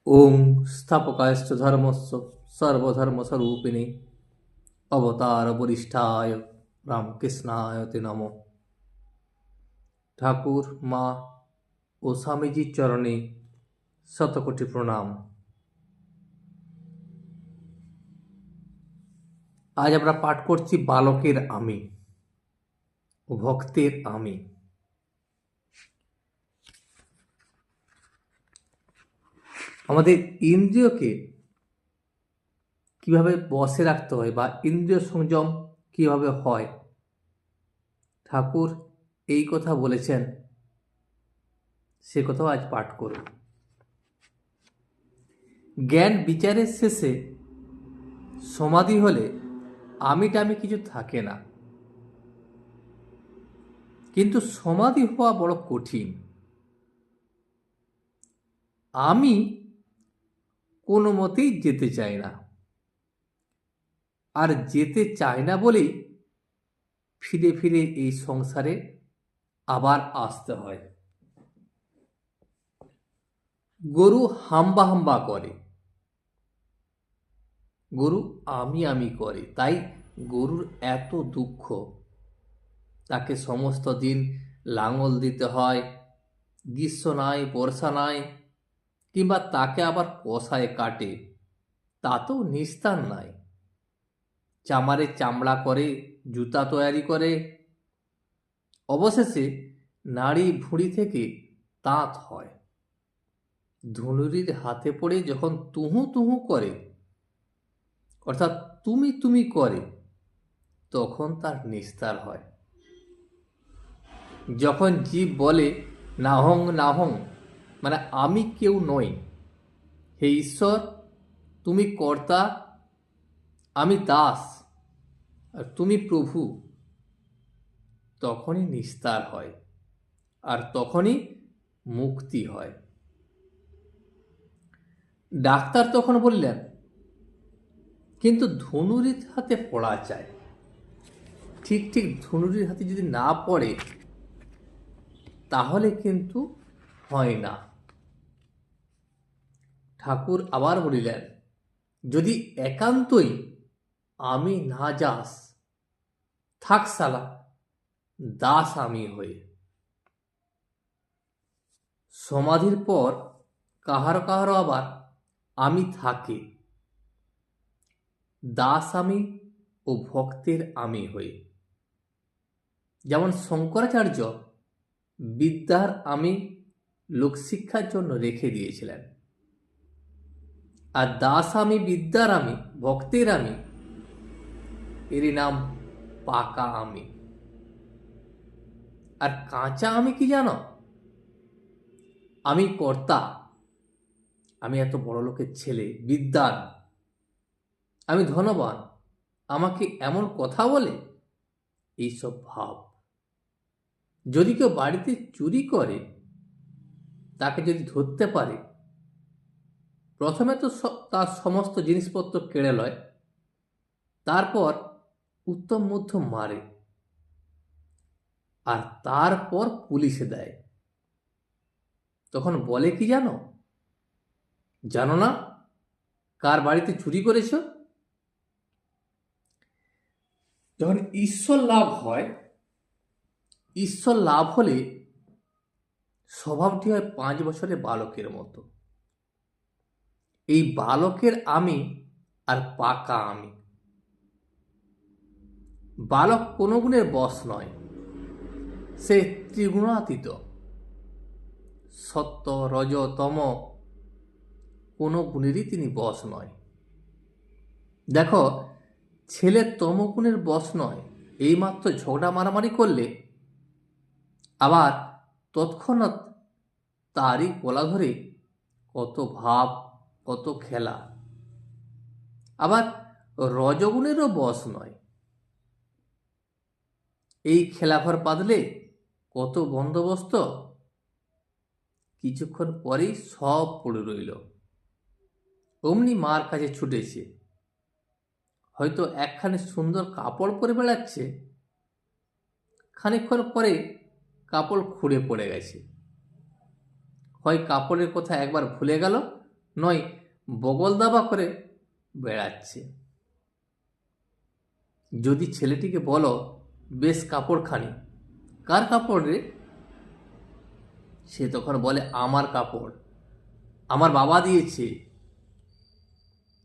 ওং স্থাপকায়শ্চ ধর্মস্য সর্বধর্মস্বরূপিণে অবতার বরিষ্ঠায় রামকৃষ্ণায় তে নমঃ। ঠাকুর, মা ও স্বামীজির চরণে শতকোটি প্রণাম। আজ আমরা পাঠ করছি বালকের আমি ও ভক্তের আমি। আমাদের ইন্দ্রিয়কে কিভাবে বশে রাখতে হয় বা ইন্দ্রিয় সংযম কিভাবে হয়, ঠাকুর এই কথা বলেছেন, সে কথাও আজ পাঠ করব। জ্ঞান বিচারের শেষে সমাধি হলে আমিটা আমি কিছু থাকে না, কিন্তু সমাধি হওয়া বড় কঠিন। আমি কোনো মতেই যেতে চাই না, আর যেতে চাই না বলেই ফিরে ফিরে এই সংসারে আবার আসতে হয়। গরু হাম্বা হাম্বা করে, গরু আমি আমি করে, তাই গরুর এত দুঃখ। তাকে সমস্ত দিন লাঙল দিতে হয়, গ্রীষ্ম নাই বর্ষা নাই, কিংবা তাকে আবার কষায় কাটে, তাতেও নিস্তার নাই। চামারে চামড়া করে, জুতা তৈরি করে, অবশেষে নাড়ি ভুঁড়ি থেকে তাঁত হয়। ধনুরির হাতে পড়ে যখন তুহু তুহু করে, অর্থাৎ তুমি তুমি করে, তখন তার নিস্তার হয়। যখন জীব বলে নাহং নাহং, মানে আমি কেউ নই, হে ঈশ্বর তুমি কর্তা, আমি দাস, আর তুমি প্রভু, তখনই নিস্তার হয়, আর তখনই মুক্তি হয়। ডাক্তার তখন বললেন, কিন্তু ধনুরির হাতে পড়া চাই। ঠিক ঠিক ধনুরির হাতে যদি না পড়ে তাহলে কিন্তু হয় না। ঠাকুর আবার বলিলেন, যদি একান্তই আমি না যাস, থাক সালা দাস আমি হয়ে। সমাধির পর কাহারো কাহারো আবার আমি থাকে, দাস আমি ও ভক্তের আমি হয়ে। যেমন শঙ্করাচার্য বিদ্যার আমি লোকশিক্ষার জন্য রেখে দিয়েছিলেন, আর দাস আমি, বিদ্যার আমি, ভক্তের আমি, এরই নাম পাকা আমি। আর কাঁচা আমি কি জানো? আমি কর্তা, আমি এত বড় লোকের ছেলে, বিদ্যান, আমি ধনবান, আমাকে এমন কথা বলে, এইসব ভাব। যদি কেউ বাড়িতে চুরি করে, তাকে যদি ধরতে পারে, প্রথমে তো তার সমস্ত জিনিসপত্র কেড়ে লয়, তারপর উত্তম মধ্যম মারে, আর তারপর পুলিশে দেয়। তখন বলে কি জানো? জানো না কার বাড়িতে চুরি করেছ? যখন ঈশ্বর লাভ হয়, ঈশ্বর লাভ হলে স্বভাবটি হয় 5 বছরের বালকের মতো। এই বালকের আমি আর পাকা আমি। বালক কোনো গুণের বশ নয়, সে ত্রিগুণাতীত। সত্য রজ তম কোনো গুণেরই তিনি বশ নয়। দেখো, ছেলে তমগুণের বশ নয়, এইমাত্র ঝগড়া মারামারি করলে আবার তৎক্ষণাৎ তারই গলা ধরে কত ভাব, কত খেলা। আবার রজগুণেরও বশ নয়, এই খেলাঘর পাতলে কত বন্দোবস্ত, কিছুক্ষণ পরেই সব পড়ে রইল। অমনি মার কাছে ছুটেছে, হয়তো একখানি সুন্দর কাপড় পরে বেড়াচ্ছে, খানিকক্ষণ পরে কাপড় খুঁড়ে পড়ে গেছে। হয় কাপড়ের কথা একবার ভুলে গেল, নয় বগল দাবা করে বেড়াচ্ছে। যদি ছেলেটিকে বলো, বেশ কাপড়খানি, কার কাপড় রে? সে তখন বলে, আমার কাপড়, আমার বাবা দিয়েছে।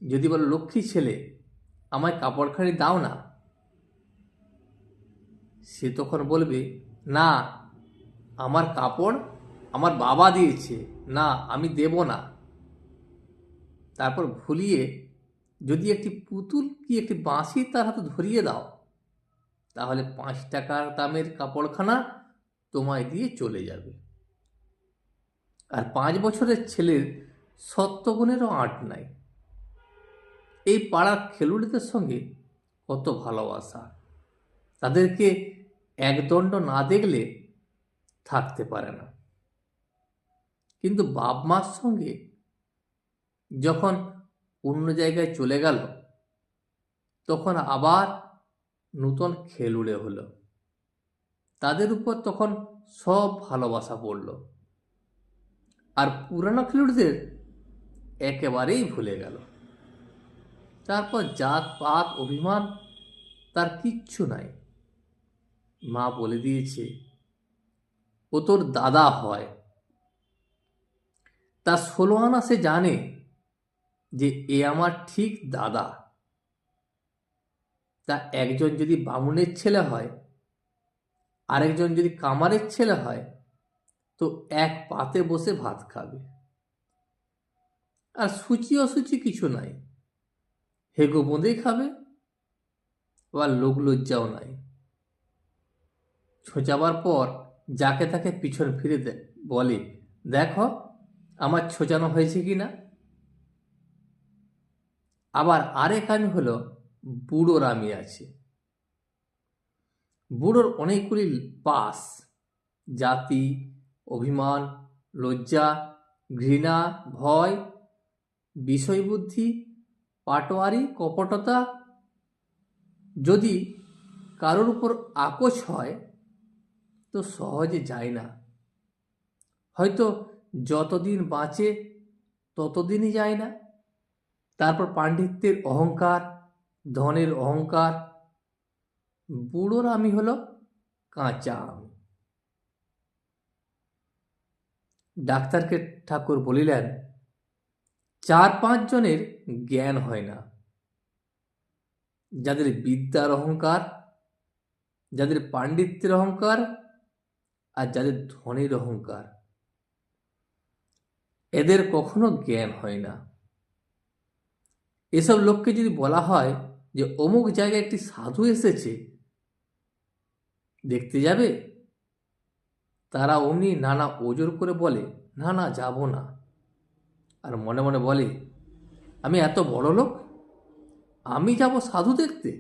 যদি বলো, লক্ষ্মী ছেলে, আমায় কাপড়খানি দাও না, সে তখন বলবে, না, আমার কাপড় আমার বাবা দিয়েছে, না, আমি দেব না। তারপর ভুলিয়ে যদি একটি পুতুল কি একটি বাঁশি তার হাতে ধরিয়ে দাও, তাহলে 5 টাকার দামের কাপড়খানা তোমায় দিয়ে চলে যাবে। আর 5 বছরের ছেলের সত্যগুণেরও আঁট নাই। এই পাড়ার খেলুড়িদের সঙ্গে কত ভালোবাসা, তাদেরকে একদণ্ড না দেখলে থাকতে পারে না। কিন্তু বাপ মার সঙ্গে যখন অন্য জায়গায় চলে গেল, তখন আবার নূতন খেলুড়ে হলো। তাদের উপর তখন সব ভালোবাসা পড়ল, আর পুরানো খেলুড়েদের একেবারেই ভুলে গেল। তারপর জাত পাত অভিমান তার কিচ্ছু নাই। মা বলে দিয়েছে, ও তোর দাদা হয়। তার 16 আনা সে জানে যে এ আমার ঠিক দাদা। তা একজন যদি বামুনের ছেলে হয়, আরেকজন যদি কামারের ছেলে হয়, তো এক পাতে বসে ভাত খাবে। আর সূচি অসুচি কিছু নাই, হেগো বোঁদেই খাবে, আবার লোক লজ্জাও নাই। ছোঁচাবার পর যাকে তাকে পিছন ফিরে বলে, দেখো আমার ছোঁচানো হয়েছে কিনা। আবার আরেক আমি হলো বুড়োর আমি আছে। বুড়োর অনেকগুলি পাস, জাতি, অভিমান, লজ্জা, ঘৃণা, ভয়, বিষয়বুদ্ধি, পাটোয়ারি, কপটতা। যদি কারোর উপর আকোচ হয় তো সহজে যায় না। হয়তো যতদিন বাঁচে ততদিনই যায় না। তারপর পাণ্ডিত্যের অহংকার, ধনের অহংকার। বুড়োর আমি হলো কাঁচা আম। ডাক্তারকে ঠাকুর বলিলেন, 4-5 জনের জ্ঞান হয় না। যাদের বিদ্যার অহংকার, যাদের পাণ্ডিত্যের অহংকার, আর যাদের ধনের অহংকার, এদের কখনো জ্ঞান হয় না। এসব লোককে যদি বলা হয় যে অমুক জায়গায় একটি সাধু এসেছে, দেখতে যাবে, তারা অমনি নানা ওজোর করে বলে, না না, যাব না। আর মনে মনে বলে, আমি এত বড় লোক, আমি যাব সাধু দেখতে?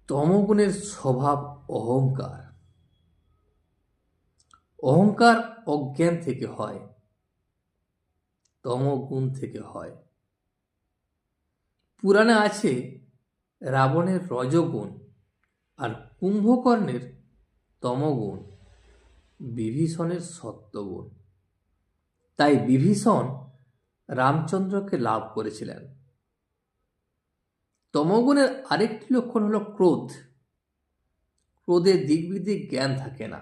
তমগুণের স্বভাব অহংকার। অহংকার অজ্ঞান থেকে হয়, তমগুণ থেকে হয়। পুরাণে আছে রাবণের রজগুণ আর কুম্ভকর্ণের তমগুণ, বিভীষণের সত্যগুণ। তাই বিভীষণ রামচন্দ্রকে লাভ করেছিলেন। তমগুণের আরেকটি লক্ষণ হলো ক্রোধ। ক্রোধের দিকবিদিক জ্ঞান থাকে না।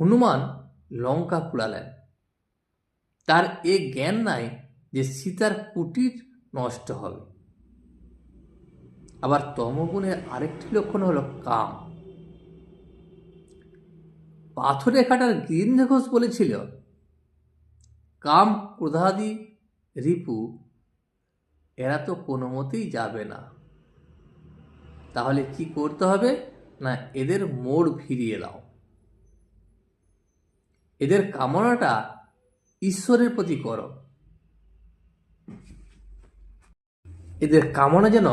হনুমান লঙ্কা পুড়ালেন, তার এ জ্ঞান নাই যে সীতার কুটির নষ্ট হবে। আবার তমগুণের আরেকটি লক্ষণ হলো কাম। পাথরে কাটার গিরীন্দ্র ঘোষ বলেছিল, কাম ক্রোধাদি রিপু এরা তো কোনো মতেই যাবে না। তাহলে কি করতে হবে না, এদের মোড় ফিরিয়ে দাও। এদের কামনাটা ঈশ্বরের প্রতি করো। এদের কামনা যেন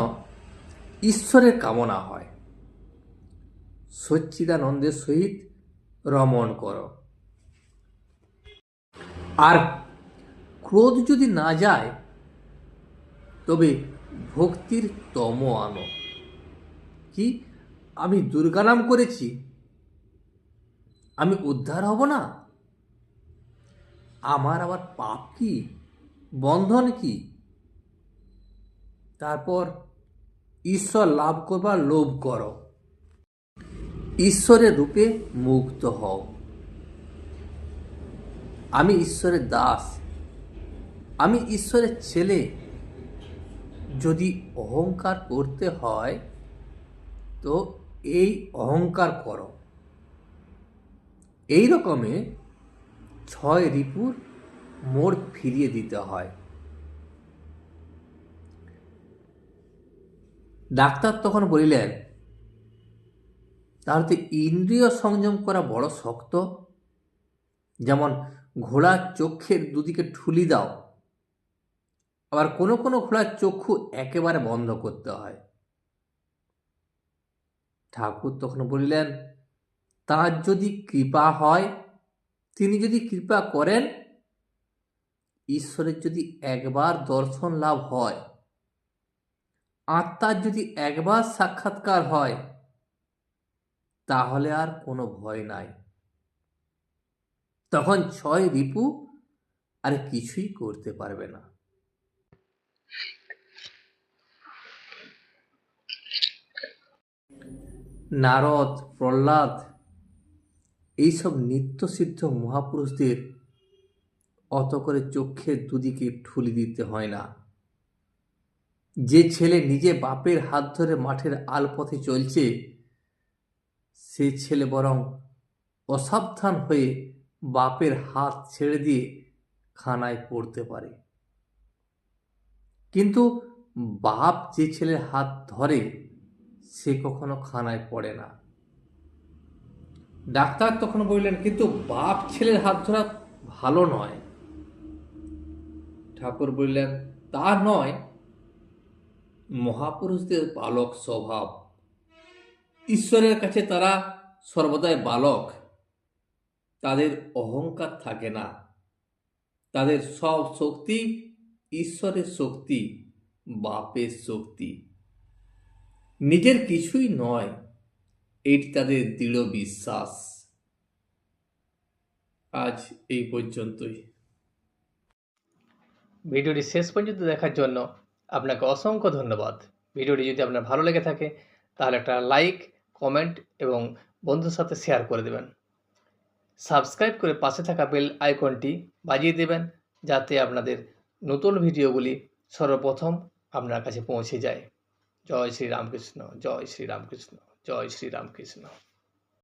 ঈশ্বরের কামনা হয়। সচ্চিদানন্দের সহিত রমণ করো। আর ক্রোধ যদি না যায়, তবে ভক্তির তম আনো। কি, আমি দুর্গা নাম করেছি, আমি উদ্ধার হব না? আমার আবার পাপ কি, বন্ধন কি? তারপর ঈশ্বর লাভ করবার লোভ করো, ঈশ্বরের রূপে মুক্ত হও। আমি ঈশ্বরের দাস, আমি ঈশ্বরের ছেলে। যদি অহংকার করতে হয় তো এই অহংকার করো। এই রকমে 6 রিপুর মোড় ফিরিয়ে দিতে হয়। ডাক্তার তখন বলিলেন, তাহলে তো ইন্দ্রিয় সংযম করা বড় শক্ত। যেমন ঘোড়ার চক্ষের দুদিকে ঠুলি দাও, আবার কোনো কোনো ঘোড়ার চক্ষু একেবারে বন্ধ করতে হয়। ঠাকুর তখন বলিলেন, তাঁর যদি কৃপা হয়, তিনি যদি কৃপা করেন, ঈশ্বরের যদি একবার দর্শন লাভ হয়, আত্মার যদি একবার সাক্ষাৎকার হয়, তাহলে আর কোনো ভয় নাই। তখন 6 রিপু আর কিছুই করতে পারবে না। নারদ, প্রহ্লাদ এইসব নিত্যসিদ্ধ মহাপুরুষদের অত করে চোখের দুদিকে ঠুলি দিতে হয় না। যে ছেলে নিজে বাপের হাত ধরে মাঠের আলপথে চলছে, সে ছেলে বরং অসাবধান হয়ে বাপের হাত ছেড়ে দিয়ে খানায় পড়তে পারে। কিন্তু বাপ যে ছেলের হাত ধরে, সে কখনো খানায় পড়ে না। ডাক্তার তখন বললেন, কিন্তু বাপ ছেলের হাত ধরা ভালো নয়। ঠাকুর বললেন, তা নয়, মহাপুরুষদের বালক স্বভাব। ঈশ্বরের কাছে তারা সর্বদাই বালক, তাদের অহংকার থাকে না। তাদের সব শক্তি ঈশ্বরের শক্তি, বাপের শক্তি। নিজের কিছুই নয়, এটি তাদের দৃঢ় বিশ্বাস। আজ এই পর্যন্তই। ভিডিওটি শেষ পর্যন্ত দেখার জন্য আপনাকে অসংখ্য ধন্যবাদ। ভিডিওটি যদি আপনার ভালো লেগে থাকে তাহলে একটা লাইক, কমেন্ট এবং বন্ধুর সাথে শেয়ার করে দেবেন। সাবস্ক্রাইব করে পাশে থাকা বেল আইকনটি বাজিয়ে দেবেন, যাতে আপনাদের নতুন ভিডিওগুলি সর্বপ্রথম আপনার কাছে পৌঁছে যায়। জয় শ্রী রামকৃষ্ণ, জয় শ্রী রামকৃষ্ণ, জয় শ্রী রামকৃষ্ণ।